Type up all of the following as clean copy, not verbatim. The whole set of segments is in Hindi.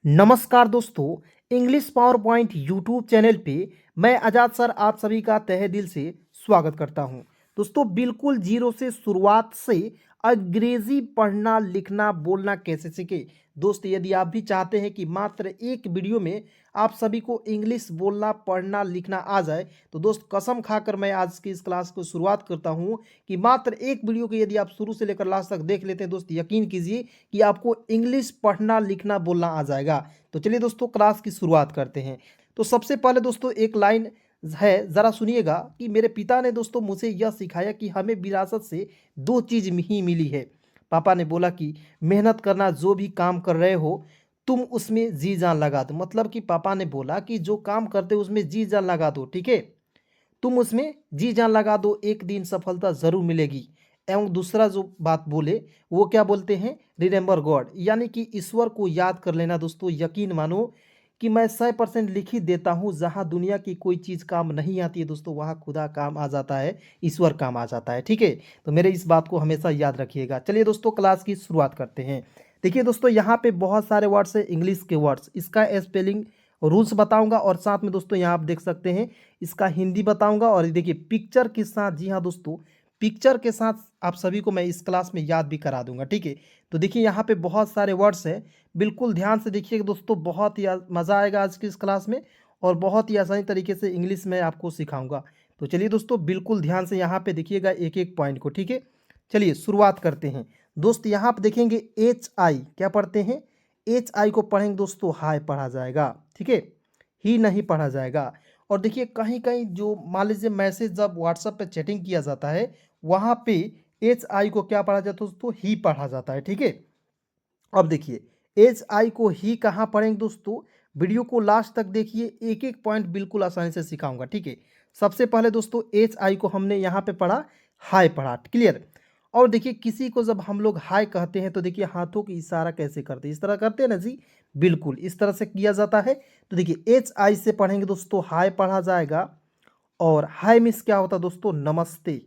नमस्कार दोस्तों, English power point YouTube channel पे मैं आजाद सर आप सभी का तहे दिल से स्वागत करता हूं। दोस्तों बिल्कुल जीरो से शुरुआत से अंग्रेजी पढ़ना लिखना बोलना कैसे सीखे। दोस्त यदि आप भी चाहते हैं कि मात्र एक वीडियो में आप सभी को इंग्लिश बोलना पढ़ना लिखना आ जाए तो दोस्त कसम खाकर मैं आज की इस क्लास को शुरुआत करता हूं कि मात्र एक वीडियो को यदि आप शुरू से लेकर लास्ट तक देख लेते हैं दोस्त यकीन कीजिए कि आपको इंग्लिश पढ़ना लिखना बोलना आ जाएगा। तो चलिए दोस्तों क्लास की शुरुआत करते हैं। तो सबसे पहले दोस्तों एक लाइन है, ज़रा सुनिएगा कि मेरे पिता ने दोस्तों मुझे यह सिखाया कि हमें विरासत से दो चीज़ ही मिली है। पापा ने बोला कि मेहनत करना, जो भी काम कर रहे हो तुम उसमें जी जान लगा दो। मतलब कि पापा ने बोला कि जो काम करते हो उसमें जी जान लगा दो, ठीक है, तुम उसमें जी जान लगा दो, एक दिन सफलता ज़रूर मिलेगी। एवं दूसरा जो बात बोले वो क्या बोलते हैं, रिमेंबर गॉड, यानी कि ईश्वर को याद कर लेना। दोस्तों यकीन मानो कि मैं 100% लिख ही देता हूँ, जहाँ दुनिया की कोई चीज़ काम नहीं आती है दोस्तों वहाँ खुदा काम आ जाता है, ईश्वर काम आ जाता है, ठीक है। तो मेरे इस बात को हमेशा याद रखिएगा। चलिए दोस्तों क्लास की शुरुआत करते हैं। देखिए दोस्तों यहाँ पे बहुत सारे वर्ड्स हैं, इंग्लिश के वर्ड्स, इसका स्पेलिंग रूल्स बताऊंगा और साथ में दोस्तों यहाँ आप देख सकते हैं इसका हिंदी बताऊंगा। और देखिए पिक्चर के साथ, जी हाँ दोस्तों पिक्चर के साथ आप सभी को मैं इस क्लास में याद भी करा दूंगा, ठीक है। तो देखिए यहाँ पे बहुत सारे वर्ड्स हैं, बिल्कुल ध्यान से देखिएगा दोस्तों, बहुत ही मज़ा आएगा आज की इस क्लास में और बहुत ही आसानी तरीके से इंग्लिश में आपको सिखाऊंगा। तो चलिए दोस्तों बिल्कुल ध्यान से यहाँ पे देखिएगा एक एक पॉइंट को, ठीक है। चलिए शुरुआत करते हैं दोस्त। यहाँ पे देखेंगे एच आई, क्या पढ़ते हैं, एच आई को पढ़ेंगे दोस्तों हाई पढ़ा जाएगा, ठीक है, ही नहीं पढ़ा जाएगा। और देखिए कहीं कहीं जो मान लीजिए मैसेज जब व्हाट्सएप पे चैटिंग किया जाता है वहाँ पे एच आई को क्या पढ़ा जाता है दोस्तों, ही पढ़ा जाता है, ठीक है। अब देखिए एच आई को ही कहाँ पढ़ेंगे दोस्तों, वीडियो को लास्ट तक देखिए, एक एक पॉइंट बिल्कुल आसानी से सिखाऊंगा, ठीक है। सबसे पहले दोस्तों एच आई को हमने यहाँ पे पढ़ा, हाई पढ़ा, क्लियर। और देखिए किसी को जब हम लोग हाई कहते हैं तो देखिए हाथों की इशारा कैसे करते हैं, इस तरह करते हैं ना जी, बिल्कुल इस तरह से किया जाता है। तो देखिए एच आई से पढ़ेंगे दोस्तों हाई पढ़ा जाएगा। और हाई मीन्स क्या होता है दोस्तों, नमस्ते।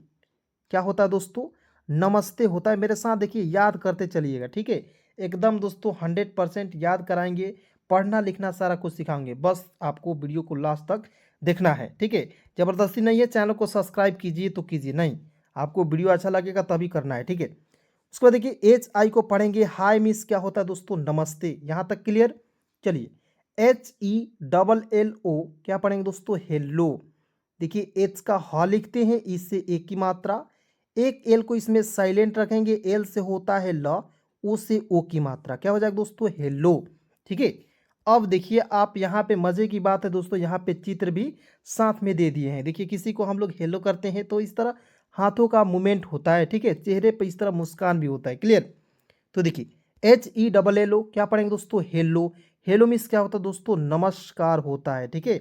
क्या होता है दोस्तों, नमस्ते होता है। मेरे साथ देखिए याद करते चलिएगा, ठीक है, एकदम दोस्तों 100% याद कराएंगे, पढ़ना लिखना सारा कुछ सिखाएंगे, बस आपको वीडियो को लास्ट तक देखना है, ठीक है। ज़बरदस्ती नहीं है, चैनल को सब्सक्राइब कीजिए तो कीजिए, नहीं आपको वीडियो अच्छा लगेगा तभी करना है, ठीक है। उसके बाद देखिए एच आई को पढ़ेंगे हाई मीन्स क्या होता है दोस्तों, नमस्ते, यहाँ तक क्लियर। चलिए H E double L O क्या पढ़ेंगे दोस्तों, हेलो। देखिए एच का ह लिखते हैं, इससे एक की मात्रा, एक एल को इसमें साइलेंट रखेंगे, एल से होता है ल, ओ से ओ की मात्रा, क्या हो जाएगा दोस्तों, हेलो, ठीक है। अब देखिए आप यहाँ पे मज़े की बात है दोस्तों, यहाँ पे चित्र भी साथ में दे दिए हैं। देखिए किसी को हम लोग हेलो करते हैं तो इस तरह हाथों का मूवमेंट होता है, ठीक है, चेहरे पे इस तरह मुस्कान भी होता है, क्लियर। तो देखिए H E double L O क्या पढ़ेंगे दोस्तों, हेलो। हेलो मीन्स क्या होता है दोस्तों, नमस्कार होता है, ठीक है,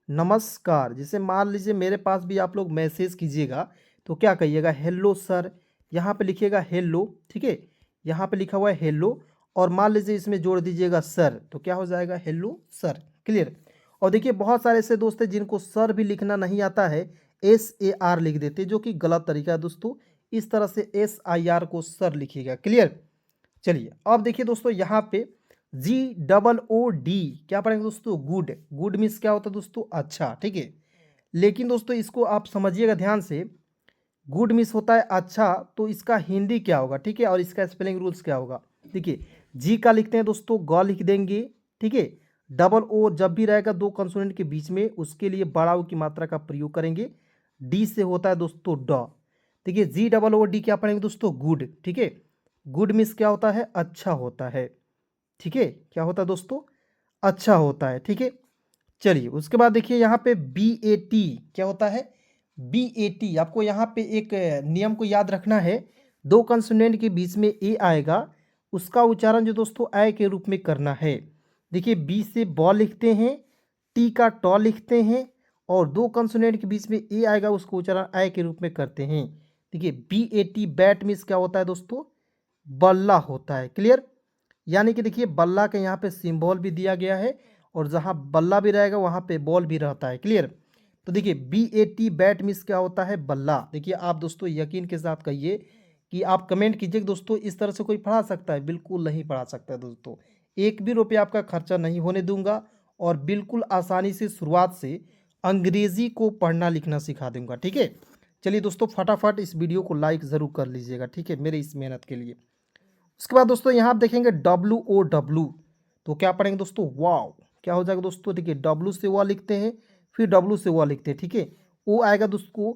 नमस्कार। जैसे मान लीजिए मेरे पास भी आप लोग मैसेज कीजिएगा तो क्या कहिएगा, हेलो सर, यहाँ पे लिखिएगा हेलो, ठीक है, यहाँ पे लिखा हुआ है हेलो, और मान लीजिए इसमें जोड़ दीजिएगा सर तो क्या हो जाएगा, हेलो सर, क्लियर। और देखिए बहुत सारे ऐसे दोस्त हैं जिनको सर भी लिखना नहीं आता है, एस ए आर लिख देते, जो कि गलत तरीका है दोस्तों। इस तरह से एस आई आर को सर लिखिएगा, क्लियर। चलिए अब देखिए दोस्तों यहाँ पे जी डबल ओ डी क्या पढ़ेंगे दोस्तों, गुड। गुड मीन्स क्या होता है दोस्तों, अच्छा, ठीक है। लेकिन दोस्तों इसको आप समझिएगा ध्यान से, गुड मीन्स होता है अच्छा, तो इसका हिंदी क्या होगा, ठीक है, और इसका स्पेलिंग रूल्स क्या होगा। देखिए जी का लिखते हैं दोस्तों ग लिख देंगे, ठीक है। डबल ओ जब भी रहेगा दो कंसोनेंट के बीच में उसके लिए बड़ा ओ की मात्रा का प्रयोग करेंगे। डी से होता है दोस्तों ड। देखिए जी डबल ओ डी क्या पढ़ेंगे दोस्तों, गुड, ठीक है। गुड मीन्स क्या होता है, अच्छा होता है, ठीक है, क्या होता है दोस्तों, अच्छा होता है, ठीक है। चलिए उसके बाद देखिए यहाँ पे बी ए टी क्या होता है, बी ए टी आपको यहाँ पे एक नियम को याद रखना है, दो कंसोनेंट के बीच में ए आएगा उसका उच्चारण जो दोस्तों ए के रूप में करना है। देखिए बी से बॉ लिखते हैं, टी का टॉ लिखते हैं, और दो कंसोनेंट के बीच में ए आएगा उसको उच्चारण ए के रूप में करते हैं। देखिए B A T bat means क्या होता है दोस्तों, बल्ला होता है, क्लियर। यानी कि देखिए बल्ला के यहाँ पे सिंबल भी दिया गया है, और जहाँ बल्ला भी रहेगा वहाँ पे बॉल भी रहता है, क्लियर। तो देखिए B A T bat means क्या होता है, बल्ला। देखिए आप दोस्तों यकीन के साथ कहिए कि आप कमेंट कीजिए दोस्तों, इस तरह से कोई पढ़ा सकता है, बिल्कुल नहीं पढ़ा सकता है दोस्तों। एक भी रुपया आपका खर्चा नहीं होने दूंगा और बिल्कुल आसानी से शुरुआत से अंग्रेजी को पढ़ना लिखना सिखा दूंगा। ठीक है, चलिए दोस्तों फटाफट इस वीडियो को लाइक ज़रूर कर लीजिएगा। ठीक है, मेरे इस मेहनत के लिए। उसके बाद दोस्तों यहाँ आप देखेंगे WOW, तो क्या पढ़ेंगे दोस्तों, वाव। क्या हो जाएगा दोस्तों, देखिए W से व लिखते हैं, फिर W से व लिखते हैं। ठीक है, ओ आएगा दोस्तों,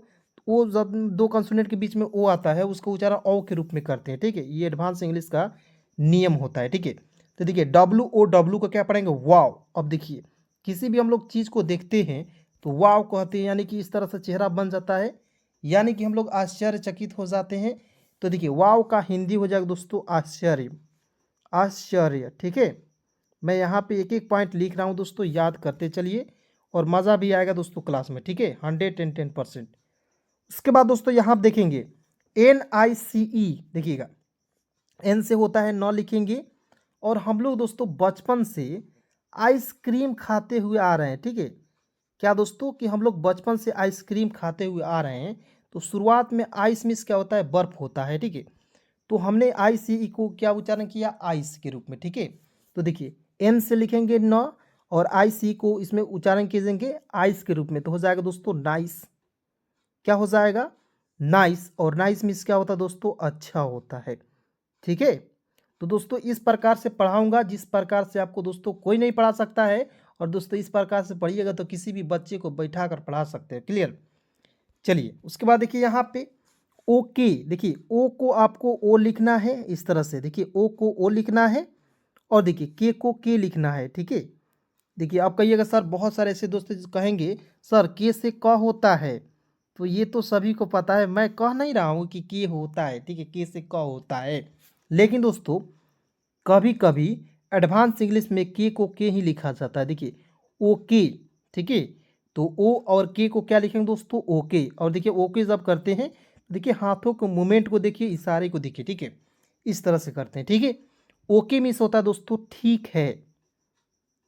ओ जब दो कंसोनेंट के बीच में ओ आता है उसका उच्चारण ओ के रूप में करते हैं। ठीक है, ये एडवांस इंग्लिश का नियम होता है। ठीक है, तो देखिए WOW का क्या पढ़ेंगे, वाव। अब देखिए किसी भी हम लोग चीज़ को देखते हैं तो वाव कहते हैं, यानी कि इस तरह से चेहरा बन जाता है, यानी कि हम लोग आश्चर्यचकित हो जाते हैं। तो देखिए वाव का हिंदी हो जाएगा दोस्तों आश्चर्य, आश्चर्य। ठीक है, मैं यहाँ पे एक एक पॉइंट लिख रहा हूँ दोस्तों, याद करते चलिए और मज़ा भी आएगा दोस्तों क्लास में। ठीक है, 110%। उसके बाद दोस्तों यहाँ आप देखेंगे NICE, देखिएगा एन से होता है नौ लिखेंगे। और हम लोग दोस्तों बचपन से आइसक्रीम खाते हुए आ रहे हैं। ठीक है, क्या दोस्तों कि हम लोग बचपन से आइसक्रीम खाते हुए आ रहे हैं, तो शुरुआत में आइस मीन्स क्या होता है, बर्फ होता है। ठीक है, तो हमने ICE को क्या उच्चारण किया, आइस के रूप में। ठीक है, तो देखिए एन से लिखेंगे न और IC को इसमें उच्चारण कीजिएंगे आइस के रूप में, तो हो जाएगा दोस्तों नाइस। क्या हो जाएगा, नाइस। और नाइस मीन्स क्या होता है दोस्तों, अच्छा होता है। ठीक है, तो दोस्तों इस प्रकार से पढ़ाऊंगा जिस प्रकार से आपको दोस्तों कोई नहीं पढ़ा सकता है। और दोस्तों इस प्रकार से पढ़िएगा तो किसी भी बच्चे को बैठा कर पढ़ा सकते हैं। क्लियर, चलिए उसके बाद देखिए यहाँ पे ओके, देखिए ओ को आपको ओ लिखना है इस तरह से, देखिए ओ को ओ लिखना है और देखिए के को के लिखना है। ठीक है, देखिए आप कहिएगा सर बहुत सारे ऐसे दोस्त कहेंगे सर के से क होता है, तो ये तो सभी को पता है, मैं कह नहीं रहा हूँ कि के होता है। ठीक है, के से क होता है, लेकिन दोस्तों कभी कभी एडवांस इंग्लिश में के को के ही लिखा जाता है। देखिए ओके, ठीक है, तो ओ और के को क्या लिखेंगे दोस्तों, ओके। और देखिए ओके जब करते हैं देखिए हाथों के मूवमेंट को देखिए, इशारे को देखिए। ठीक है, इस तरह से करते हैं। ठीक है, ओके मीन्स होता है दोस्तों ठीक है।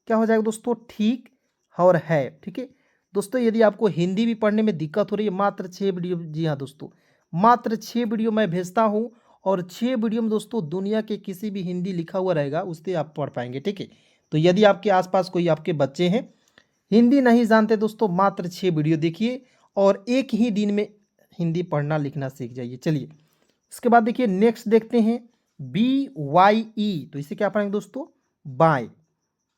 क्या हो जाएगा दोस्तों, ठीक और है। ठीक है दोस्तों, यदि आपको हिंदी भी पढ़ने में दिक्कत हो रही है, मात्र 6 वीडियो, जी हाँ दोस्तों मात्र 6 वीडियो मैं भेजता हूँ और 6 वीडियो में दोस्तों दुनिया के किसी भी हिंदी लिखा हुआ रहेगा उससे आप पढ़ पाएंगे। ठीक है, तो यदि आपके आसपास कोई आपके बच्चे हैं हिंदी नहीं जानते दोस्तों, मात्र 6 वीडियो देखिए और एक ही दिन में हिंदी पढ़ना लिखना सीख जाइए। चलिए उसके बाद देखिए नेक्स्ट देखते हैं BYE, तो इसे क्या पढ़ेंगे दोस्तों, बाय।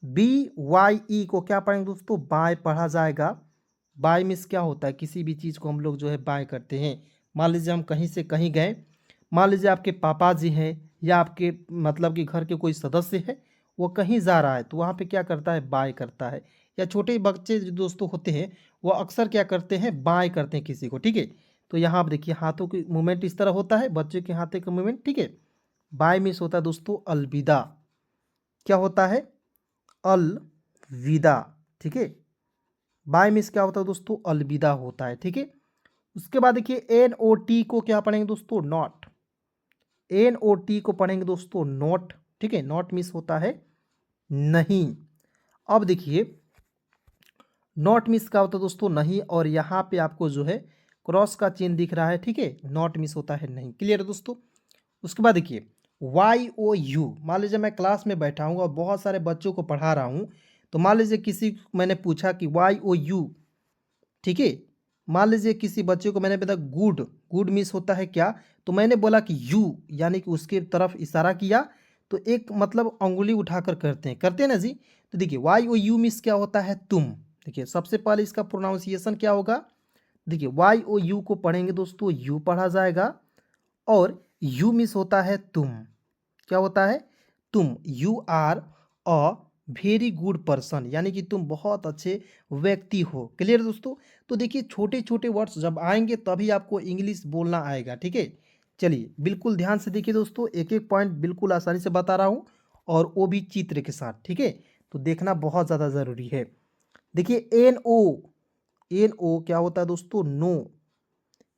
BYE को क्या पढ़ेंगे दोस्तों, बाय पढ़ा जाएगा। बाय मीन्स क्या होता है, किसी भी चीज़ को हम लोग जो है बाय करते हैं। मान लीजिए हम कहीं से कहीं गए, मान लीजिए आपके पापा जी हैं या आपके मतलब कि घर के कोई सदस्य है, वो कहीं जा रहा है तो वहाँ पे क्या करता है, बाय करता है। या छोटे बच्चे जो दोस्तों होते हैं वो अक्सर क्या करते हैं, बाय करते हैं किसी को। ठीक है, तो यहाँ आप देखिए हाथों की मूवमेंट इस तरह होता है, बच्चे के हाथों का मूवमेंट। ठीक है, बाय मीन्स होता है दोस्तों अलविदा। क्या होता है, अलविदा। ठीक है, बाय मीन्स क्या होता है दोस्तों, अलविदा होता है। ठीक है, उसके बाद देखिए NOT को क्या पढ़ेंगे दोस्तों, नॉट। NOT को पढ़ेंगे दोस्तों नोट। ठीक है, नॉट मीन्स होता है नहीं। अब देखिए नॉट मिस का होता है दोस्तों नहीं, और यहाँ पे आपको जो है क्रॉस का चिन्ह दिख रहा है। ठीक है, नॉट मिस होता है नहीं। क्लियर है दोस्तों, उसके बाद देखिए YOU, मान लीजिए मैं क्लास में बैठा हूँ और बहुत सारे बच्चों को पढ़ा रहा हूँ, तो मान लीजिए किसी मैंने पूछा कि YOU, ठीक है, मान लीजिए किसी बच्चे को मैंने बताया गुड, गुड मिस होता है क्या, तो मैंने बोला कि यू यानी कि उसके तरफ इशारा किया, तो एक मतलब अंगुली उठाकर करते हैं ना जी। तो देखिए YOU मिस क्या होता है, तुम। देखिए सबसे पहले इसका प्रोनाउंसिएशन क्या होगा, देखिए YOU को पढ़ेंगे दोस्तों यू पढ़ा जाएगा और यू मिस होता है तुम। क्या होता है, तुम। You are a very good person, यानी कि तुम बहुत अच्छे व्यक्ति हो। क्लियर दोस्तों, तो देखिए छोटे छोटे वर्ड्स जब आएंगे तभी आपको इंग्लिश बोलना आएगा। ठीक है, चलिए बिल्कुल ध्यान से देखिए दोस्तों, एक एक पॉइंट बिल्कुल आसानी से बता रहा हूँ और वो भी चित्र के साथ। ठीक है, तो देखना बहुत ज़्यादा ज़रूरी है। देखिए NO क्या होता है दोस्तों, नो।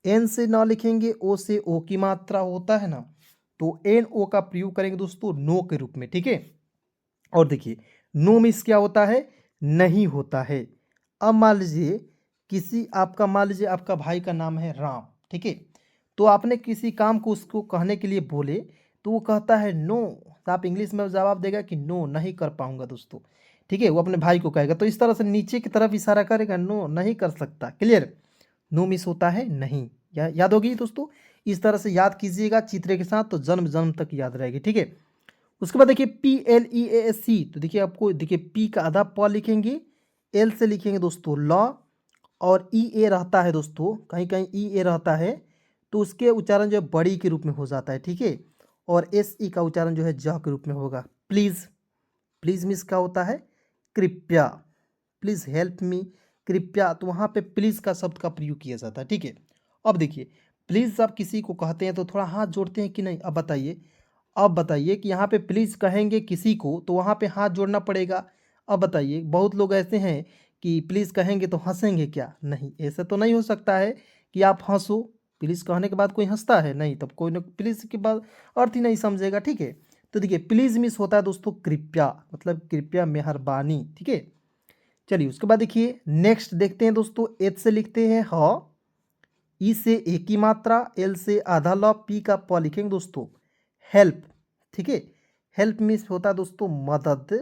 एन से ना लिखेंगे, ओ से ओ की मात्रा होता है ना, तो NO का प्रयोग करेंगे दोस्तों नो के रूप में। ठीक है, और देखिए नो मिस क्या होता है, नहीं होता है। अब मान लीजिए किसी आपका, मान लीजिए आपका भाई का नाम है राम। ठीक है, तो आपने किसी काम को उसको कहने के लिए बोले तो वो कहता है नो, तो आप इंग्लिश में जवाब देगा कि नो नहीं कर पाऊंगा दोस्तों, ठीक है, वो अपने भाई को कहेगा। तो इस तरह से नीचे की तरफ इशारा करेगा, नो नहीं कर सकता। क्लियर, नो मिस होता है नहीं। याद होगी दोस्तों, इस तरह से याद कीजिएगा चित्र के साथ, तो जन्म जन्म तक याद रहेगी, ठीक है। उसके बाद देखिए PLEASC, तो देखिए आपको देखिए पी का आधा प लिखेंगे, एल से लिखेंगे दोस्तों लॉ, और EA रहता है दोस्तों, कहीं कहीं EA रहता है, तो उसके उच्चारण जो है बड़ी के रूप में हो जाता है, ठीक है। और SE का उच्चारण जो है ज के रूप में होगा। प्लीज़, प्लीज़ मीन्स क्या होता है, कृपया, प्लीज़ हेल्प मी, कृपया, तो वहाँ पे प्लीज़ का शब्द का प्रयोग किया जाता है, ठीक है। अब देखिए प्लीज़ आप किसी को कहते हैं तो थोड़ा हाथ जोड़ते हैं कि नहीं, अब बताइए। अब बताइए कि यहाँ पे प्लीज़ कहेंगे किसी को तो वहाँ पे हाथ जोड़ना पड़ेगा। अब बताइए, बहुत लोग ऐसे हैं कि प्लीज़ कहेंगे तो हंसेंगे क्या, नहीं, ऐसा तो नहीं हो सकता है कि आप हंसो, प्लीज़ कहने के बाद कोई हंसता है नहीं, तब कोई ना प्लीज़ के बाद अर्थ ही नहीं समझेगा, ठीक है। तो देखिए प्लीज़ मिस होता है दोस्तों कृपया, मतलब कृपया, मेहरबानी, ठीक है। चलिए उसके बाद देखिए नेक्स्ट देखते हैं दोस्तों, एच से लिखते हैं ह, ई से एक की मात्रा, एल से आधा ल, पी का प लिखेंगे दोस्तों हेल्प, ठीक है। हेल्प मीन्स होता है दोस्तों मदद,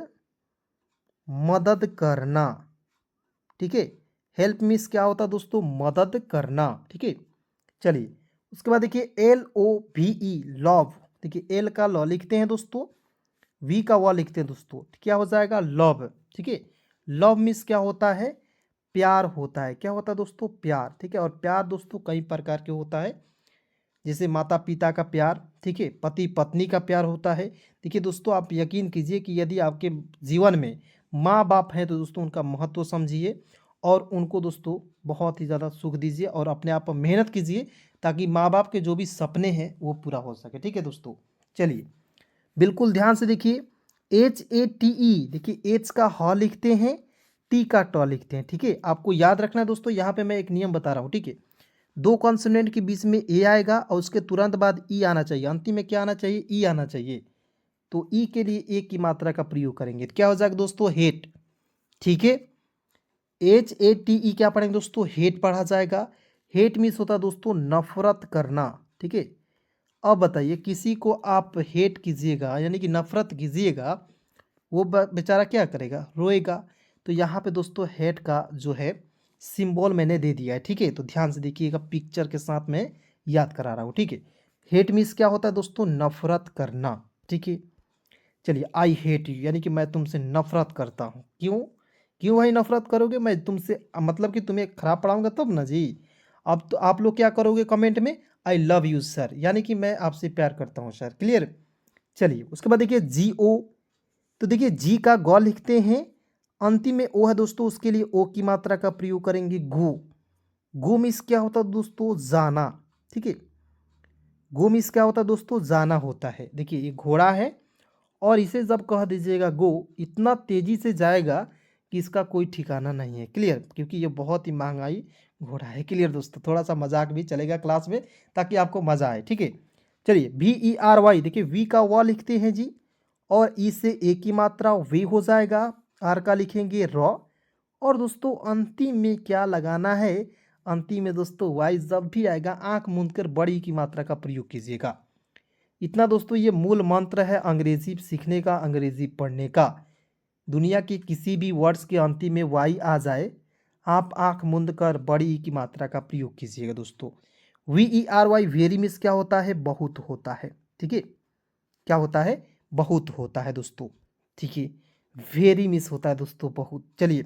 मदद करना, ठीक है। हेल्प मीन्स क्या होता है दोस्तों, मदद करना, ठीक है। चलिए उसके बाद देखिए LOVE लव, देखिए एल का लॉ लिखते हैं दोस्तों, वी का व लिखते हैं दोस्तों, क्या हो जाएगा लव, ठीक है। लव मीन्स क्या होता है, प्यार होता है, क्या होता है दोस्तों, प्यार, ठीक है। और प्यार दोस्तों कई प्रकार के होता है, जैसे माता पिता का प्यार, ठीक है, पति पत्नी का प्यार होता है। देखिए दोस्तों आप यकीन कीजिए कि यदि आपके जीवन में माँ बाप हैं तो दोस्तों उनका महत्व समझिए, और उनको दोस्तों बहुत ही ज़्यादा सुख दीजिए, और अपने आप पर मेहनत कीजिए ताकि माँ बाप के जो भी सपने हैं वो पूरा हो सके, ठीक है दोस्तों। चलिए बिल्कुल ध्यान से देखिए, HATE, देखिए एच का ह लिखते हैं, टी का ट लिखते हैं, ठीक है। आपको याद रखना है दोस्तों, यहाँ पे मैं एक नियम बता रहा हूँ, ठीक है। दो कॉन्सोनेंट के बीच में ए आएगा और उसके तुरंत बाद ई आना चाहिए, अंतिम में क्या आना चाहिए, ई आना चाहिए। तो ई के लिए ए की मात्रा का प्रयोग करेंगे तो क्या हो जाएगा दोस्तों, हेट, ठीक है। HATE क्या पढ़ेंगे दोस्तों, हेट पढ़ा जाएगा। हेट मीन्स होता है दोस्तों नफरत करना, ठीक है। अब बताइए किसी को आप हेट कीजिएगा यानी कि नफरत कीजिएगा, वो बेचारा क्या करेगा, रोएगा। तो यहाँ पे दोस्तों हेट का जो है सिंबल मैंने दे दिया है, ठीक है। तो ध्यान से देखिएगा, पिक्चर के साथ मैं याद करा रहा हूँ, ठीक है। हेट मीन्स क्या होता है दोस्तों, नफरत करना, ठीक है। चलिए आई हेट यू, यानी कि मैं तुमसे नफरत करता हूँ। क्यों, क्यों भाई नफरत करोगे, मैं तुमसे मतलब कि तुम्हें खराब पढ़ाऊंगा तब ना जी। अब तो आप लोग क्या करोगे कमेंट में, आई लव यू सर, यानी कि मैं आपसे प्यार करता हूँ सर। क्लियर। चलिए उसके बाद देखिए GO, तो देखिए जी का गौ लिखते हैं, अंतिम में ओ है दोस्तों, उसके लिए ओ की मात्रा का प्रयोग करेंगे गो। गो मीन्स क्या होता है दोस्तों, जाना, ठीक है। गो मीन्स क्या होता है दोस्तों, जाना होता है। देखिए ये घोड़ा है और इसे जब कह दीजिएगा गो, इतना तेजी से जाएगा कि इसका कोई ठिकाना नहीं है। क्लियर, क्योंकि ये बहुत ही महंगाई घोड़ा है। क्लियर दोस्तों, थोड़ा सा मजाक भी चलेगा क्लास में ताकि आपको मजा आए, ठीक है। चलिए VERY, देखिए वी का व लिखते हैं जी, और ई से ए की मात्रा वे हो जाएगा, आर का लिखेंगे रॉ, और दोस्तों अंतिम में क्या लगाना है, अंतिम में दोस्तों वाई जब भी आएगा आंख मूंद कर बड़ी की मात्रा का प्रयोग कीजिएगा। इतना दोस्तों ये मूल मंत्र है अंग्रेजी सीखने का, अंग्रेजी पढ़ने का। दुनिया के किसी भी वर्ड्स के अंतिम में वाई आ जाए, आप आंख मूंद कर बड़ी की मात्रा का प्रयोग कीजिएगा दोस्तों। VERY वेरी मिस क्या होता है, बहुत होता है, ठीक है। क्या होता है, बहुत होता है दोस्तों, ठीक है। वेरी मिस होता है दोस्तों, बहुत। चलिए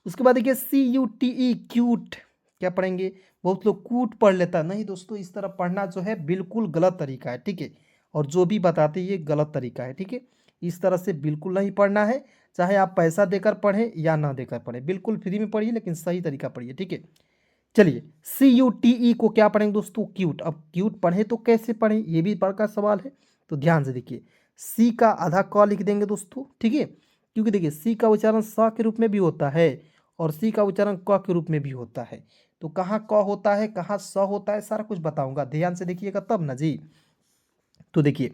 उसके बाद देखिए CUTE क्यूट, क्या पढ़ेंगे, बहुत लोग कूट पढ़ लेता है, नहीं दोस्तों इस तरह पढ़ना जो है बिल्कुल गलत तरीका है, ठीक है। और जो भी बताते हैं ये गलत तरीका है, ठीक है। इस तरह से बिल्कुल नहीं पढ़ना है, चाहे आप पैसा देकर पढ़ें या ना देकर पढ़ें, बिल्कुल फ्री में पढ़िए लेकिन सही तरीका पढ़िए, ठीक है। चलिए CUTE को क्या पढ़ेंगे दोस्तों, क्यूट। अब क्यूट पढ़े तो कैसे पढ़ें, ये भी बड़ा सवाल है। तो ध्यान से देखिए, सी का आधा क लिख देंगे दोस्तों, ठीक है। क्योंकि देखिए सी का उच्चारण स के रूप में भी होता है और सी का उच्चारण क के रूप में भी होता है। तो कहाँ क होता है, कहाँ स होता है, सारा कुछ बताऊंगा, ध्यान से देखिएगा तब ना जी। तो देखिए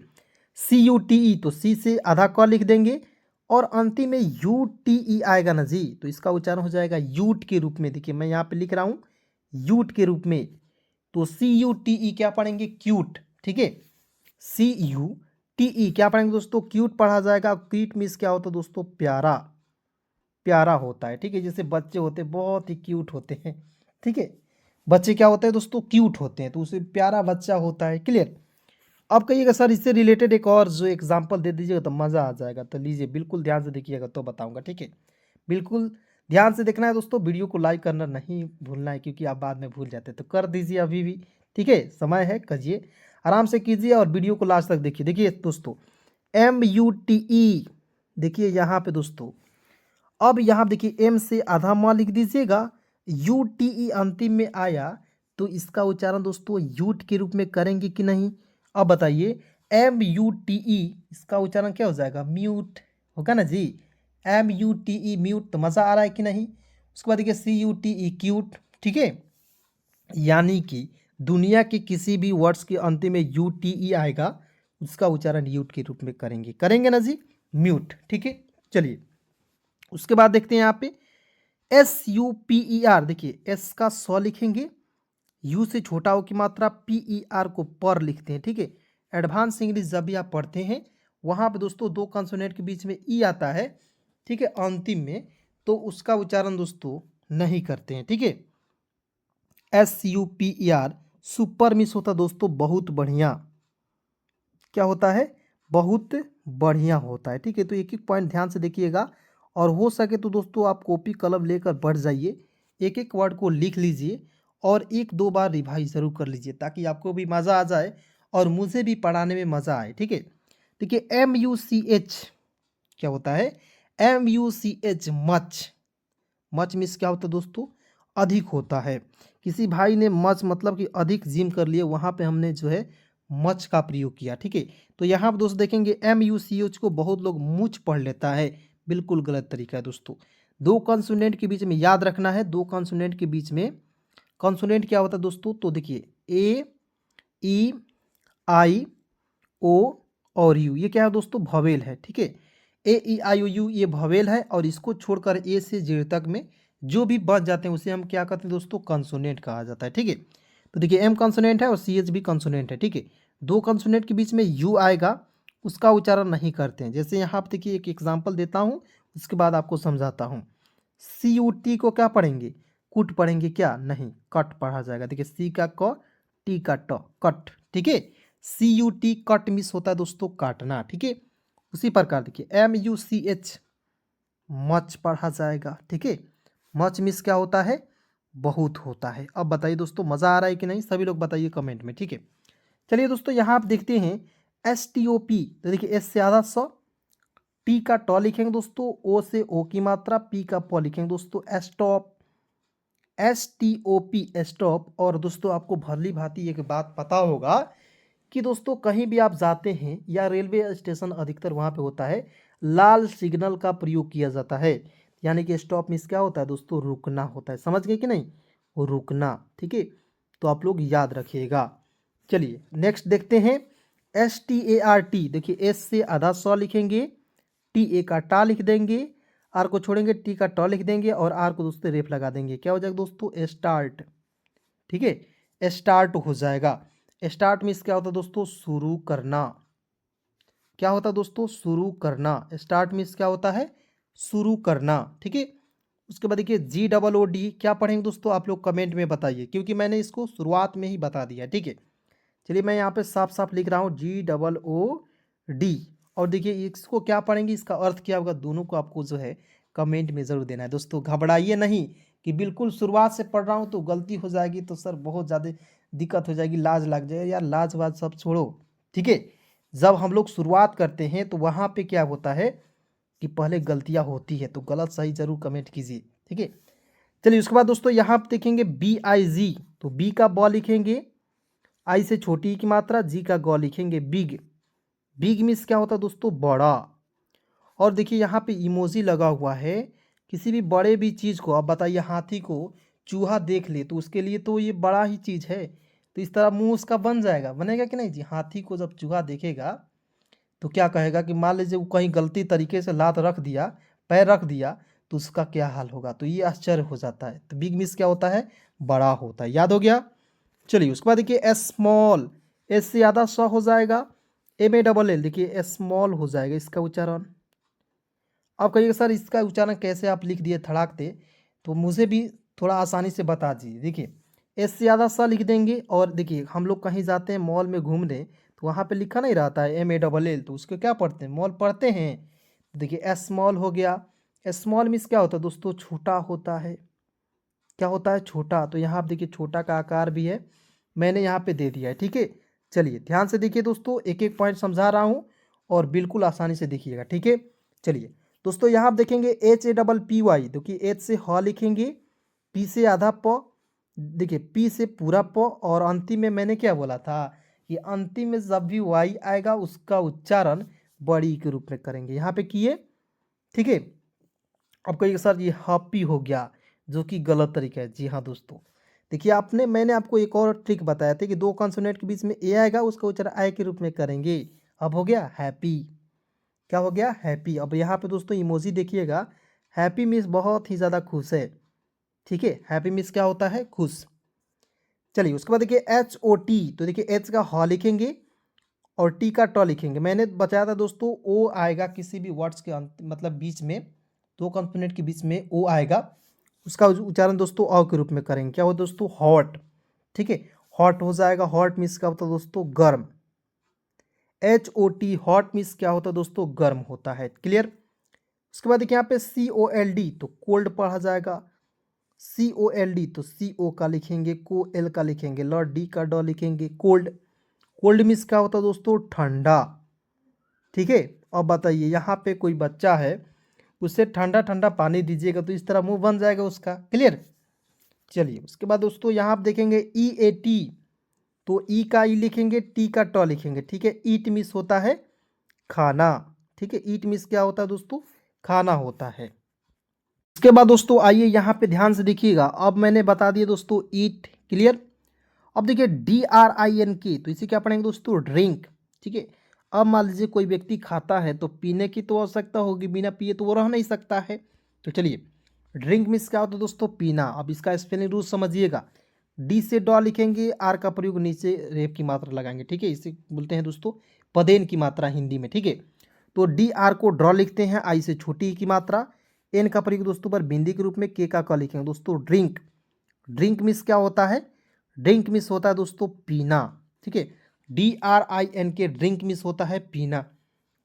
CUTE, तो सी से आधा क लिख देंगे और अंतिम में UTE आएगा ना जी, तो इसका उच्चारण हो जाएगा यूट के रूप में। देखिए मैं यहाँ पे लिख रहा हूँ यूट के रूप में, तो CUTE क्या पढ़ेंगे, क्यूट, ठीक है। टी क्या पढ़ेंगे दोस्तों, क्यूट पढ़ा जाएगा। क्यूट मीन्स क्या होता है दोस्तों, प्यारा, प्यारा होता है। ठीक है, जैसे बच्चे होते हैं बहुत ही क्यूट होते हैं। ठीक है, बच्चे क्या होते हैं दोस्तों, क्यूट होते हैं, तो उसे प्यारा बच्चा होता है। क्लियर। अब कहिएगा सर इससे रिलेटेड एक और जो एग्जांपल दे दीजिएगा तो मज़ा आ जाएगा। तो लीजिए बिल्कुल ध्यान से देखिएगा तो बताऊंगा। ठीक है, बिल्कुल ध्यान से देखना है दोस्तों, वीडियो को लाइक करना नहीं भूलना है, क्योंकि आप बाद में भूल जाते हैं। तो कर दीजिए अभी भी। ठीक है, समय है, करिए, आराम से कीजिए और वीडियो को लास्ट तक देखिए। देखिए दोस्तों, MUTE, देखिए यहाँ पे दोस्तों, अब यहाँ देखिए एम से आधा माँ लिख दीजिएगा, UTE अंतिम में आया, तो इसका उच्चारण दोस्तों यूट के रूप में करेंगे कि नहीं। अब बताइए, MUTE इसका उच्चारण क्या हो जाएगा, म्यूट होगा ना जी। MUTE म्यूट, तो मज़ा आ रहा है कि नहीं। उसके बाद देखिए CUTE क्यूट। ठीक है, यानी कि दुनिया के किसी भी वर्ड्स के अंतिम में UTE आएगा, उसका उच्चारण यूट के रूप में करेंगे, करेंगे ना जी, म्यूट। ठीक है, चलिए उसके बाद देखते हैं यहाँ पे SUPER, देखिए एस का सौ लिखेंगे, यू से छोटा हो की मात्रा, PER को पर लिखते हैं। ठीक है, एडवांस इंग्लिश जब भी आप पढ़ते हैं वहाँ पे दोस्तों दो कंसोनेंट के बीच में ई आता है। ठीक है, अंतिम में, तो उसका उच्चारण दोस्तों नहीं करते हैं। ठीक है, SUPER सुपर मिस होता दोस्तों बहुत बढ़िया, क्या होता है, बहुत बढ़िया होता है। ठीक है, तो एक एक पॉइंट ध्यान से देखिएगा, और हो सके तो दोस्तों आप कॉपी कलम लेकर बढ़ जाइए, एक एक वर्ड को लिख लीजिए और एक दो बार रिवाइज ज़रूर कर लीजिए, ताकि आपको भी मज़ा आ जाए और मुझे भी पढ़ाने में मज़ा आए। ठीक है, देखिए MUCH क्या होता है, MUCH मच, मच मीन्स क्या होता है दोस्तों, अधिक होता है। किसी भाई ने मच मतलब कि अधिक जिम कर लिए, वहाँ पे हमने जो है मच का प्रयोग किया। ठीक है, तो यहाँ पर दोस्त देखेंगे MUCH को बहुत लोग मुच पढ़ लेता है, बिल्कुल गलत तरीका है दोस्तों। दो कंसोनेंट के बीच में याद रखना है, दो कंसोनेंट के बीच में कंसोनेंट क्या होता है दोस्तों, तो देखिए AEIO और यू, ये क्या है दोस्तों, भवेल है। ठीक है, AEIOU ये भवेल है, और इसको छोड़कर ए से जेड तक में जो भी बच जाते हैं उसे हम क्या कहते हैं दोस्तों, कंसोनेंट कहा जाता है। ठीक है, तो देखिए M कंसोनेंट है और CH भी कंसोनेंट है। ठीक है, दो कंसोनेंट के बीच में यू आएगा, उसका उच्चारण नहीं करते हैं। जैसे यहाँ पे देखिए एक एग्जाम्पल देता हूँ, उसके बाद आपको समझाता हूँ। CUT को क्या पढ़ेंगे, कुट पढ़ेंगे क्या, नहीं, कट पढ़ा जाएगा। देखिए C का क, T का ट, कट। ठीक है, CUT कट मिस होता है दोस्तों काटना। ठीक है, उसी प्रकार देखिए MUCH मच पढ़ा जाएगा। ठीक है, मच मिस क्या होता है, बहुत होता है। अब बताइए दोस्तों मज़ा आ रहा है कि नहीं, सभी लोग बताइए कमेंट में। ठीक है, चलिए दोस्तों यहाँ आप देखते हैं STOP, तो देखिए एस से आधा सौ, टी का ट लिखेंगे दोस्तों, ओ से ओ की मात्रा, पी का प लिखेंगे दोस्तों, स्टॉप, STOP स्टॉप। और दोस्तों आपको भली भांति एक बात पता होगा कि दोस्तों कहीं भी आप जाते हैं या रेलवे स्टेशन, अधिकतर वहाँ पे होता है लाल सिग्नल का प्रयोग किया जाता है, यानी कि स्टॉप मीन्स क्या होता है दोस्तों, रुकना होता है। समझ गए कि नहीं, वो रुकना। ठीक है, तो आप लोग याद रखिएगा। चलिए नेक्स्ट देखते हैं START, देखिए एस से आधा सौ लिखेंगे, TA का टा लिख देंगे, आर को छोड़ेंगे, टी का ट लिख देंगे, और आर को दोस्तों रेफ लगा देंगे, क्या हो जाएगा दोस्तों, स्टार्ट। ठीक है, स्टार्ट हो जाएगा। स्टार्ट मीन्स क्या होता है दोस्तों, शुरू करना, क्या होता है दोस्तों, शुरू करना। स्टार्ट मीन्स क्या होता है, शुरू करना। ठीक है, उसके बाद देखिए GOOD क्या पढ़ेंगे दोस्तों, आप लोग कमेंट में बताइए, क्योंकि मैंने इसको शुरुआत में ही बता दिया। ठीक है, चलिए मैं यहाँ पे साफ साफ लिख रहा हूँ GOOD, और देखिए इसको क्या पढ़ेंगे, इसका अर्थ क्या होगा, दोनों को आपको जो है कमेंट में ज़रूर देना है दोस्तों। घबराइए नहीं कि बिल्कुल शुरुआत से पढ़ रहा हूँ तो गलती हो जाएगी तो सर बहुत ज़्यादा दिक्कत हो जाएगी, लाज लग जाएगी। यार लाज वाज सब छोड़ो। ठीक है, जब हम लोग शुरुआत करते हैं तो वहाँ पे क्या होता है कि पहले गलतियाँ होती है, तो गलत सही ज़रूर कमेंट कीजिए। ठीक है, चलिए उसके बाद दोस्तों यहाँ आप देखेंगे BIG, तो बी का ब लिखेंगे, आई से छोटी की मात्रा, जी का ग लिखेंगे, बिग। बिग मीन्स क्या होता है दोस्तों, बड़ा। और देखिए यहाँ पे इमोजी लगा हुआ है, किसी भी बड़े भी चीज़ को, अब बताइए हाथी को चूहा देख ले तो उसके लिए तो ये बड़ा ही चीज़ है, तो इस तरह मुंह उसका बन जाएगा, बनेगा कि नहीं जी। हाथी को जब चूहा देखेगा तो क्या कहेगा कि मान लीजिए वो कहीं गलती तरीके से लात रख दिया, पैर रख दिया, तो उसका क्या हाल होगा, तो ये आश्चर्य हो जाता है। तो बिग मीन्स क्या होता है, बड़ा होता है, याद हो गया। चलिए उसके बाद देखिए स्मॉल, एस से ज़्यादा स हो जाएगा, MALL देखिए स्मॉल हो जाएगा इसका उच्चारण। आप कहिएगा सर इसका उच्चारण कैसे आप लिख दिए धड़ाकते, तो मुझे भी थोड़ा आसानी से बता दीजिए। देखिए एस से ज़्यादा सा लिख देंगे, और देखिए हम लोग कहीं जाते हैं मॉल में घूमने, तो वहाँ पे लिखा नहीं रहता है MALL, तो उसको क्या पढ़ते हैं, मॉल पढ़ते हैं। देखिए एस स्मॉल हो गया। स्मॉल मीन्स क्या होता है दोस्तों, छोटा होता है। क्या होता है, छोटा। तो यहाँ आप देखिए छोटा का आकार भी है, मैंने यहाँ पे दे दिया है। ठीक है, चलिए ध्यान से देखिए दोस्तों, एक एक पॉइंट समझा रहा हूँ और बिल्कुल आसानी से देखिएगा। ठीक है, चलिए दोस्तों यहाँ आप देखेंगे HAPPY, देखिए एच से ह लिखेंगे, पी से आधा प, देखिए पी से पूरा प, और अंतिम में मैंने क्या बोला था कि अंतिम में जब भी वाई आएगा उसका उच्चारण बड़ी के रूप में करेंगे, यहाँ पे किए। ठीक है, अब कहिए सर ये हैप्पी हो गया, जो कि गलत तरीका है। जी हाँ दोस्तों, देखिए मैंने आपको एक और ट्रिक बताया था कि दो कॉन्सोनेंट के बीच में ए आएगा, उसका उच्चारण आई के रूप में करेंगे। अब हो गया हैप्पी। क्या हो गया, हैप्पी। अब यहाँ पे दोस्तों इमोजी देखिएगा, हैप्पी मीन्स बहुत ही ज़्यादा खुश है। ठीक है, हैप्पी मीन्स क्या होता है, खुश। चलिए उसके बाद देखिए HOT, तो देखिए एच का ह लिखेंगे और टी का ट लिखेंगे। मैंने बताया था दोस्तों ओ आएगा किसी भी वर्ड्स के अंत, मतलब बीच में, दो कंपोनेंट के बीच में ओ आएगा, उसका उच्चारण दोस्तों अ के रूप में करेंगे। क्या हो दोस्तों, हॉट। ठीक है, हॉट हो जाएगा। हॉट मीन्स क्या होता है दोस्तों, गर्म। HOT हॉट मीन्स क्या होता है दोस्तों, गर्म होता है। क्लियर। उसके बाद देखिए यहाँ पे COLD, तो कोल्ड पढ़ा जाएगा। COLD, तो CO का लिखेंगे, को एल का लिखेंगे, ल डी का ड लिखेंगे, कोल्ड। कोल्ड मीन्स क्या होता है दोस्तों, ठंडा। ठीक है, अब बताइए यहाँ पे कोई बच्चा है, उससे ठंडा ठंडा पानी दीजिएगा तो इस तरह मुंह बन जाएगा उसका। क्लियर। चलिए उसके बाद दोस्तों यहाँ आप देखेंगे EAT, तो ई का ई लिखेंगे, टी का ट लिखेंगे। ठीक है, ईट मिस होता है खाना। ठीक है, ईट मिस क्या होता है दोस्तों, खाना होता है। उसके बाद दोस्तों आइए यहाँ पे ध्यान से देखिएगा, अब मैंने बता दिया दोस्तों ईट। क्लियर। अब देखिए DRINK, तो इसे क्या पढ़ेंगे दोस्तों, ड्रिंक। ठीक है, अब मान लीजिए कोई व्यक्ति खाता है तो पीने की तो आवश्यकता होगी, बिना पिए तो वो रह नहीं सकता है। तो चलिए ड्रिंक मीन्स क्या होता है दोस्तों, पीना। अब इसका स्पेलिंग रूल समझिएगा, डी से डॉ लिखेंगे, आर का प्रयोग नीचे रेप की मात्रा लगाएंगे। ठीक है, इसे बोलते हैं दोस्तों पदेन की मात्रा हिंदी में। ठीक है, तो DR को ड्रॉ लिखते हैं, आई से छोटी की मात्रा, एन का प्रयोग दोस्तों पर बिंदी के रूप में, के का लिखेंगे दोस्तों ड्रिंक। ड्रिंक मीन्स क्या होता है, ड्रिंक मिस होता है दोस्तों पीना। ठीक है, DRINK ड्रिंक मिस होता है पीना।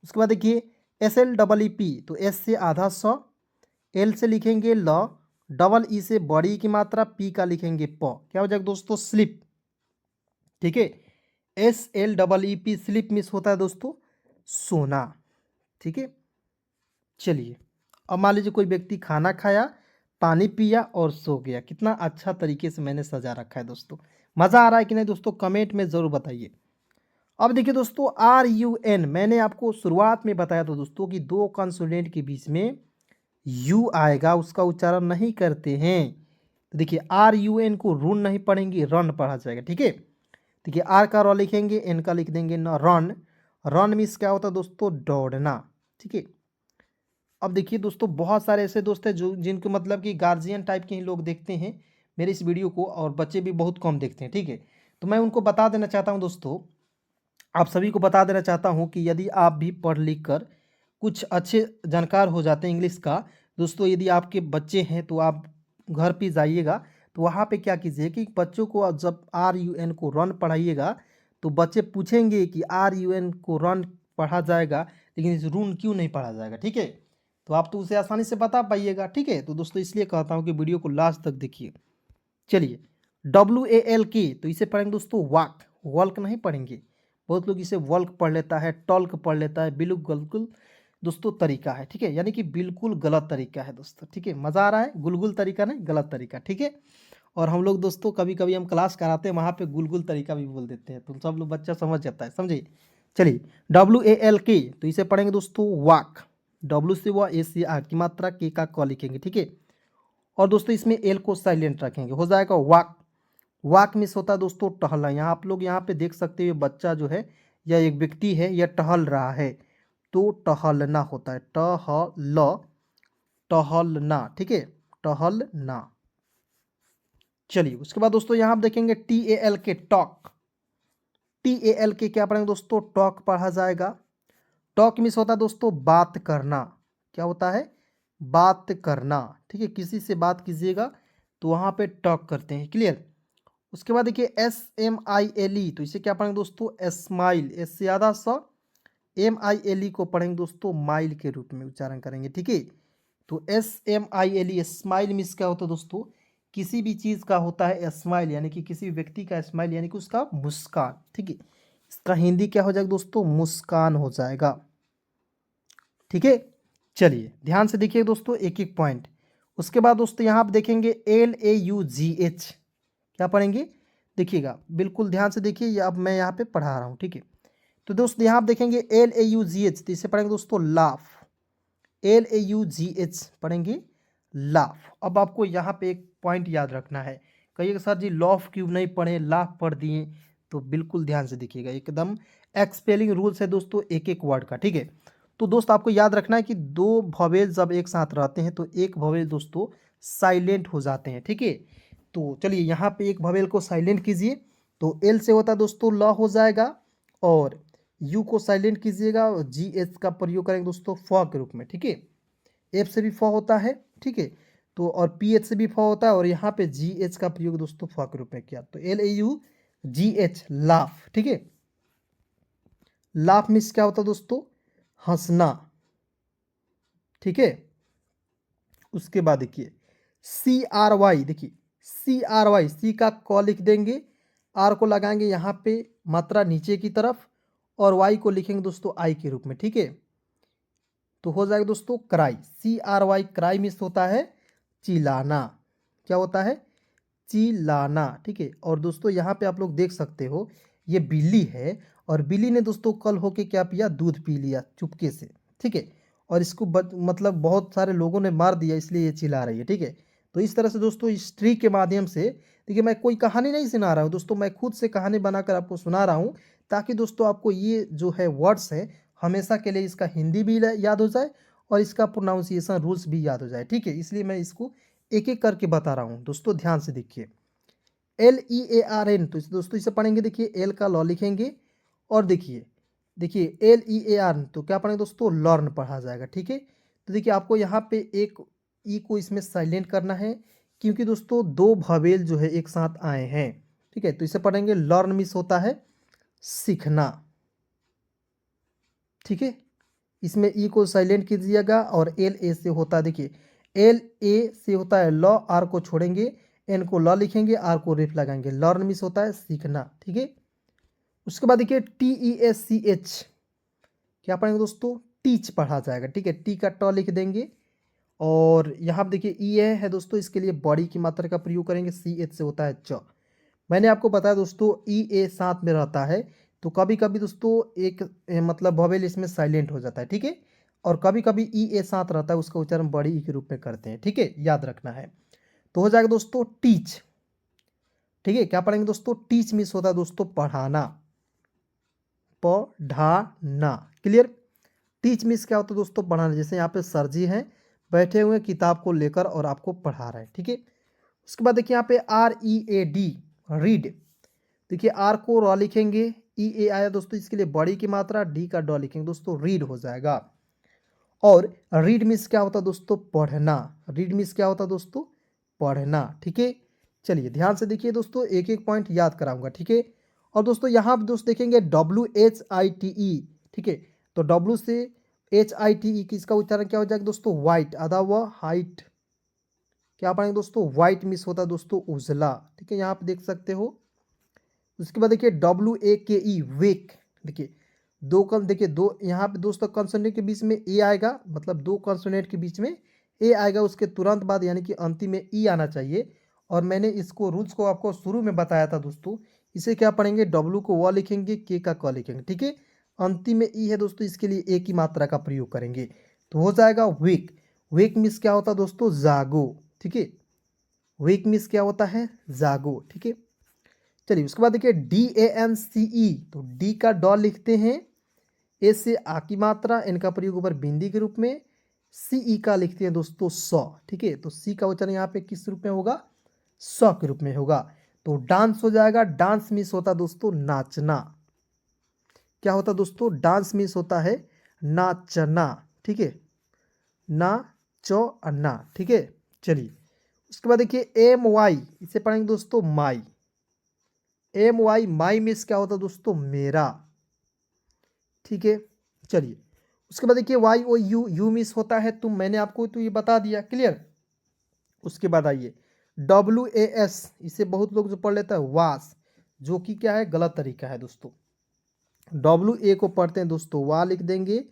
उसके बाद देखिए SLEEP, तो एस से आधा स, एल से लिखेंगे ल, डबल ई से बड़ी की मात्रा, पी का लिखेंगे प। क्या हो जाएगा दोस्तों, स्लिप। ठीक है, SLEEP स्लिप मिस होता है दोस्तों सोना। ठीक है, चलिए अब मान लीजिए कोई व्यक्ति खाना खाया, पानी पिया और सो गया। कितना अच्छा तरीके से मैंने सजा रखा है दोस्तों, मज़ा आ रहा है कि नहीं दोस्तों, कमेंट में ज़रूर बताइए। अब देखिए दोस्तों RUN, मैंने आपको शुरुआत में बताया था दोस्तों कि दो कॉन्सोनेंट के बीच में यू आएगा, उसका उच्चारण नहीं करते हैं। तो देखिए RUN को रून नहीं पढ़ेंगे, रन पढ़ा जाएगा। ठीक है, देखिए आर का र लिखेंगे, एन का लिख देंगे न, रन। रन मीन्स क्या होता है दोस्तों, दौड़ना। ठीक है, अब देखिए दोस्तों बहुत सारे ऐसे दोस्त हैं जो जिनको मतलब कि गार्जियन टाइप के ही लोग देखते हैं मेरे इस वीडियो को, और बच्चे भी बहुत कम देखते हैं। ठीक है, तो मैं उनको बता देना चाहता हूं दोस्तों, आप सभी को बता देना चाहता हूं कि यदि आप भी पढ़ लिख कर कुछ अच्छे जानकार हो जाते हैं इंग्लिश का दोस्तों, यदि आपके बच्चे हैं तो आप घर पे जाइएगा, तो वहाँ पे क्या कीजिए कि बच्चों को जब RUN को रन पढ़ाइएगा, तो बच्चे पूछेंगे कि RUN को रन पढ़ा जाएगा लेकिन इस रून क्यों नहीं पढ़ा जाएगा। ठीक है, तो आप तो उसे आसानी से बता पाइएगा। ठीक है, तो दोस्तों इसलिए कहता हूँ कि वीडियो को लास्ट तक देखिए। चलिए WALK, तो इसे पढ़ेंगे दोस्तों वाक, वल्क नहीं पढ़ेंगे। बहुत लोग इसे वल्क पढ़ लेता है, टॉल्क पढ़ लेता है, बिल्कुल दोस्तों तरीका है। ठीक है, यानी कि बिल्कुल गलत तरीका है दोस्तों। ठीक है, मज़ा आ रहा है, गुलगुल तरीका नहीं, गलत तरीका। ठीक है, और हम लोग दोस्तों कभी कभी हम क्लास कराते हैं वहाँ पे गुलगुल तरीका भी बोल देते हैं, तो सब लोग बच्चा समझ जाता है, समझिए। चलिए WALK, तो इसे पढ़ेंगे दोस्तों वाक, W से व A से आ की मात्रा, के का क लिखेंगे। ठीक है, और दोस्तों इसमें एल को साइलेंट रखेंगे, हो जाएगा वाक। वाक मिस होता है दोस्तों टहलना। यहाँ आप लोग यहाँ पे देख सकते हो बच्चा जो है या एक व्यक्ति है यह टहल रहा है, तो टहलना होता है, टहलना। ठीक है, टहलना। चलिए उसके बाद दोस्तों यहाँ आप देखेंगे TALK टॉक, TAL के क्या पढ़ेंगे दोस्तों, टॉक पढ़ा जाएगा। टॉक मिस होता है दोस्तों बात करना, क्या होता है, बात करना, ठीक है, किसी से बात कीजिएगा तो वहाँ पे टॉक करते हैं, क्लियर। उसके बाद देखिए SMILE, तो इसे क्या पढ़ेंगे दोस्तों, स्माइल, एस से आधा स, MILE को पढ़ेंगे दोस्तों माइल के रूप में उच्चारण करेंगे, ठीक है। तो SMILE स्माइल मिस क्या होता है दोस्तों, किसी भी चीज़ का होता है स्माइल, यानी कि किसी व्यक्ति का स्माइल यानी कि उसका मुस्कान, ठीक है। इसका हिंदी क्या हो जाएगा दोस्तों, मुस्कान हो जाएगा, ठीक है। चलिए ध्यान से देखिए दोस्तों एक एक पॉइंट। उसके बाद दोस्तों यहाँ आप देखेंगे LAUGH, क्या पढ़ेंगे, देखिएगा बिल्कुल ध्यान से देखिए, ये अब मैं यहाँ पे पढ़ा रहा हूँ, ठीक है। तो दोस्तों यहाँ आप देखेंगे LAUGH, तो इसे पढ़ेंगे दोस्तों लाफ, LAUGH पढ़ेंगे लाफ। अब आपको यहाँ पे एक पॉइंट याद रखना है, कहिएगा सर जी लॉफ क्यों नहीं पढ़े, लाफ पढ़ दिए, तो बिल्कुल ध्यान से देखिएगा, एकदम एक्सपेलिंग रूल्स है दोस्तों एक एक वर्ड का, ठीक है। तो दोस्त आपको याद रखना है कि दो वोवेल जब एक साथ रहते हैं तो एक वोवेल दोस्तों साइलेंट हो जाते हैं, ठीक है। तो चलिए यहाँ पे एक वोवेल को साइलेंट कीजिए, तो एल से होता है दोस्तों लॉ हो जाएगा, और यू को साइलेंट कीजिएगा और GH का प्रयोग करेंगे दोस्तों फ के रूप में, ठीक है। एफ से भी फ होता है, ठीक है, तो और PH से भी फ होता है, और यहाँ पे GH का प्रयोग दोस्तों फ के रूप में किया, तो LAUGH लाफ, ठीक है। लाफ मीन्स क्या होता है दोस्तों, हंसना, ठीक है। उसके बाद देखिए CRY, देखिए CRY, सी का क लिख देंगे, आर को लगाएंगे यहाँ पे मात्रा नीचे की तरफ, और वाई को लिखेंगे दोस्तों आई के रूप में, ठीक है। तो हो जाएगा दोस्तों क्राई, CRY क्राई मीन्स होता है चिल्लाना, क्या होता है, चिल्लाना, ठीक है। और दोस्तों यहाँ पे आप लोग देख सकते हो ये बिल्ली है, और बिल्ली ने दोस्तों कल होके क्या पिया, दूध पी लिया चुपके से, ठीक है, और इसको मतलब बहुत सारे लोगों ने मार दिया, इसलिए ये चिल्ला रही है, ठीक है। तो इस तरह से दोस्तों इस ट्रिक के माध्यम से, देखिए मैं कोई कहानी नहीं सुना रहा हूँ दोस्तों, मैं खुद से कहानी बनाकर आपको सुना रहा हूँ, ताकि दोस्तों आपको ये जो है वर्ड्स है हमेशा के लिए इसका हिंदी भी याद हो जाए और इसका प्रोनाउंसिएशन रूल्स भी याद हो जाए, ठीक है। इसलिए मैं इसको एक एक करके बता रहा हूँ दोस्तों, ध्यान से देखिए। LEARN, तो दोस्तों इसे पढ़ेंगे, देखिए एल का लॉ लिखेंगे, और देखिए देखिए LEARN, तो क्या पढ़ेंगे दोस्तों, लर्न पढ़ा जाएगा, ठीक है। तो देखिए आपको यहाँ पे एक ई को इसमें साइलेंट करना है, क्योंकि दोस्तों दो भवेल जो है एक साथ आए हैं, ठीक है। तो इसे पढ़ेंगे लर्न मिस होता है सीखना, ठीक है। इसमें ई को साइलेंट कीजिएगा, और LA से होता है, देखिए LA से होता है लॉ, आर को छोड़ेंगे, एन को लॉ लिखेंगे, आर को रेफ लगाएंगे, लर्न मिस होता है सीखना, ठीक है। उसके बाद देखिए TEACH, क्या पढ़ेंगे दोस्तों, टीच पढ़ा जाएगा, ठीक है, टी का ट लिख देंगे, और यहाँ देखिए ई है दोस्तों, इसके लिए बॉडी की मात्रा का प्रयोग करेंगे, CH से होता है च। मैंने आपको बताया दोस्तों EA साथ में रहता है, तो कभी कभी दोस्तों एक मतलब वोवेल इसमें साइलेंट हो जाता है, ठीक है, और कभी कभी EA साथ रहता है, उसका उच्चारण बड़ी ई के रूप में करते हैं, ठीक है, याद रखना है। तो हो जाएगा दोस्तों टीच, ठीक है। क्या पढ़ेंगे दोस्तों, टीच मिस होता है दोस्तों पढ़ाना, पढ़ाना, क्लियर। टीच मिस क्या होता है दोस्तों, पढ़ाना, जैसे यहाँ पे सर जी हैं बैठे हुए किताब को लेकर और आपको पढ़ा रहे हैं, ठीक है। उसके बाद देखिए यहाँ पे READ, रीड, देखिए आर को रॉ लिखेंगे, EA आया दोस्तों, इसके लिए बड़ी की मात्रा, डी का डॉ लिखेंगे दोस्तों, रीड हो जाएगा। और रीड मिस क्या होता है दोस्तों, पढ़ना, रीड मिस क्या होता है दोस्तों, पढ़ना, ठीक है। चलिए ध्यान से देखिए दोस्तों, एक एक पॉइंट याद कराऊंगा, ठीक है। और दोस्तों यहाँ आप दोस्त देखेंगे WHITE, ठीक है, तो W से HITE किसका उच्चारण क्या हो जाएगा दोस्तों, व्हाइट, आधा व हाइट, क्या पढ़ेंगे दोस्तों, व्हाइट मिस होता है दोस्तों उजला, ठीक है, यहाँ पे देख सकते हो। उसके बाद देखिए WAKE वेक, देखिए दो कल देखिए दो यहाँ पे दोस्तों कॉन्सोनेंट के बीच में ए आएगा, मतलब दो कॉन्सोनेंट के बीच में ए आएगा, उसके तुरंत बाद यानी कि अंतिम में ई आना चाहिए। और मैंने इसको रूल्स को आपको शुरू में बताया था दोस्तों, इसे क्या पढ़ेंगे, W को व लिखेंगे, के का क लिखेंगे, ठीक है। अंतिम में ई है दोस्तों, इसके लिए ए की मात्रा का प्रयोग करेंगे, तो हो जाएगा वेक। वेक मिस क्या होता है दोस्तों, जागो, ठीक है, वेक मिस क्या होता है, जागो, ठीक है। चलिए उसके बाद देखिए DANCE, तो डी का डॉ लिखते हैं, ए से आ की मात्रा, एन का प्रयोग ऊपर बिंदी के रूप में, CE का लिखते हैं दोस्तों सौ, ठीक है। तो सी का उच्चारण यहाँ पे किस रूप में होगा, सौ के रूप में होगा। तो डांस हो जाएगा, डांस मिस होता दोस्तों नाचना, क्या होता है दोस्तों, डांस मीन्स होता है नाचना, ठीक है, ना, ठीक है। चलिए उसके बाद देखिए एम वाई, इसे पढ़ेंगे दोस्तों माई, एम वाई माई मीन्स क्या होता है दोस्तों, मेरा, ठीक है। चलिए उसके बाद देखिए Y O U, you means होता है तुम, मैंने आपको तो ये बता दिया, क्लियर। उसके बाद आइए डब्ल्यू ए एस, इसे बहुत लोग जो पढ़ लेता है वास, जो कि क्या है, गलत तरीका है दोस्तों। डब्ल्यू ए को पढ़ते हैं दोस्तों वा लिख देंगे,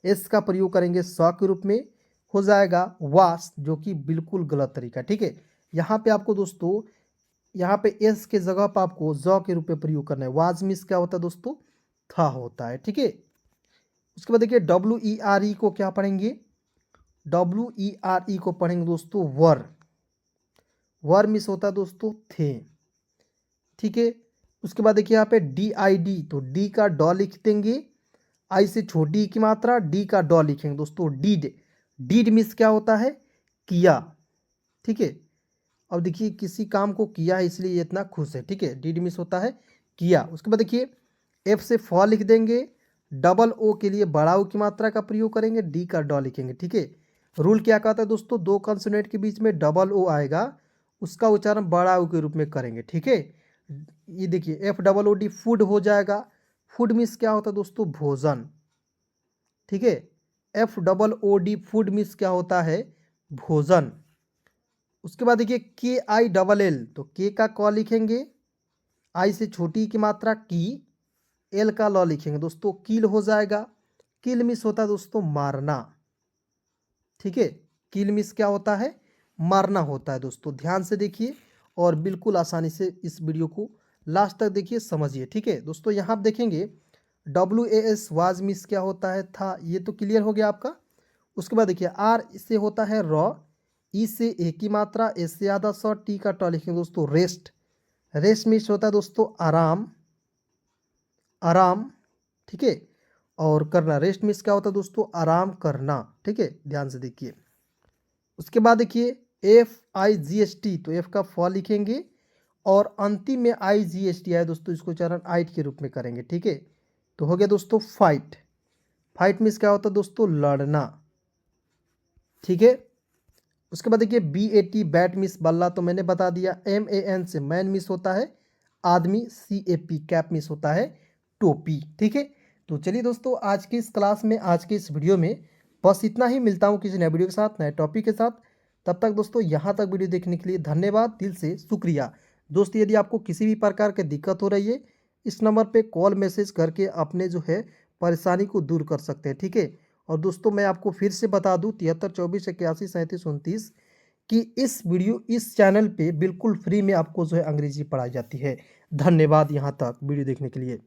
एस का प्रयोग करेंगे स के रूप में, हो जाएगा वास, जो कि बिल्कुल गलत तरीका, ठीक है। यहाँ पे आपको दोस्तों, यहाँ पे एस के जगह पर आपको ज के रूप में प्रयोग करना है। वाज मिस क्या होता है दोस्तों, था होता है, ठीक है। उसके बाद देखिए डब्ल्यू ई आर ई को क्या पढ़ेंगे, डब्ल्यू ई आर ई को पढ़ेंगे दोस्तों वर, वर मिस होता है दोस्तों थे, ठीक है। उसके बाद देखिए यहाँ पे डी आई डी, तो डी का डॉ लिख देंगे, आई से छोटी की मात्रा, डी का डॉ लिखेंगे दोस्तों डीड, डीड मिस क्या होता है, किया, ठीक है। अब देखिए किसी काम को किया है इसलिए ये इतना खुश है, ठीक है, डीड मिस होता है किया। उसके बाद देखिए एफ से फ लिख देंगे, डबल ओ के लिए बड़ा ओ की मात्रा का प्रयोग करेंगे, डी का डॉ लिखेंगे, ठीक है। रूल क्या कहता है दोस्तों, दो कंसोनेंट के बीच में डबल ओ आएगा, उसका उच्चारण बड़ा ओ के रूप में करेंगे, ठीक है। ये देखिए F double O D food हो जाएगा, फूड मीन्स क्या होता है दोस्तों, भोजन, ठीक है। F double O D food means क्या होता है, भोजन। उसके बाद देखिए के आई डबल एल, तो के का क लिखेंगे, आई से छोटी की मात्रा की, एल का लॉ लिखेंगे दोस्तों, किल हो जाएगा। किल मिस होता है दोस्तों मारना, ठीक है। किल मिस क्या होता है, मारना होता है दोस्तों। ध्यान से देखिए और बिल्कुल आसानी से इस वीडियो को लास्ट तक देखिए, समझिए, ठीक है दोस्तों। यहाँ आप देखेंगे W A S was miss क्या होता है, था, ये तो क्लियर हो गया आपका। उसके बाद देखिए आर से होता है रॉ, ई से ए की मात्रा, एस से आधा सौ, टी का टॉ लिखेंगे दोस्तों रेस्ट, रेस्ट मिस होता है दोस्तों आराम, आराम, ठीक है। और करना, रेस्ट मिस क्या होता है दोस्तों, आराम करना, ठीक है, ध्यान से देखिए। उसके बाद देखिए F I G S T, तो एफ का फ लिखेंगे और अंतिम में आई जी एस टी आए दोस्तों, इसको उच्चारण आइट के रूप में करेंगे, ठीक है। तो हो गया दोस्तों फाइट, फाइट मीन्स क्या होता है दोस्तों, लड़ना, ठीक है। उसके बाद देखिए B A T bat means बल्ला, तो मैंने बता दिया। एम ए एन से मैन मिस होता है आदमी, C A P cap means होता है टोपी, ठीक है। तो चलिए दोस्तों आज की इस क्लास में, आज के इस वीडियो में बस इतना ही। मिलता हूँ किसी नए वीडियो के साथ, नए टॉपिक के साथ। तब तक दोस्तों यहाँ तक वीडियो देखने के लिए धन्यवाद, दिल से शुक्रिया। दोस्तों यदि आपको किसी भी प्रकार की दिक्कत हो रही है, इस नंबर पे कॉल मैसेज करके अपने जो है परेशानी को दूर कर सकते हैं, ठीक है। और दोस्तों मैं आपको फिर से बता दूं 73 24 81 37 29 कि इस चैनल पे बिल्कुल फ्री में आपको जो है अंग्रेजी पढ़ाई जाती है। धन्यवाद यहाँ तक वीडियो देखने के लिए।